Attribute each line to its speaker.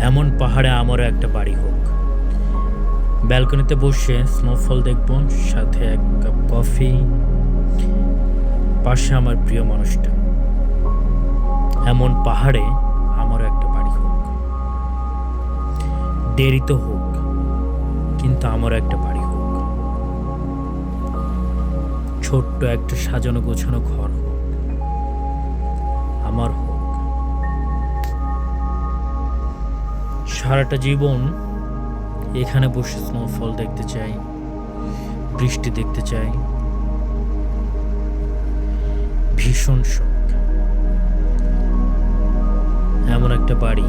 Speaker 1: এমন পাহাড়ে আমারও একটা বাড়ি হোক। ব্যালকনিতে বসে স্নোফল দেখব, সাথে এক কাপ কফি, পাশে আমার প্রিয় মানুষটা। এমন পাহাড়ে আমারও একটা বাড়ি হোক। দেরিতে হোক, কিন্তু আমারও একটা বাড়ি হোক। ছোট্ট একটা সাজানো গোছানো ঘর হোক, আমার হোক। সারাটা জীবন এখানে বসে স্নোফল দেখতে চাই, বৃষ্টি দেখতে চাই। ভীষণ শখ এমন একটা বাড়ি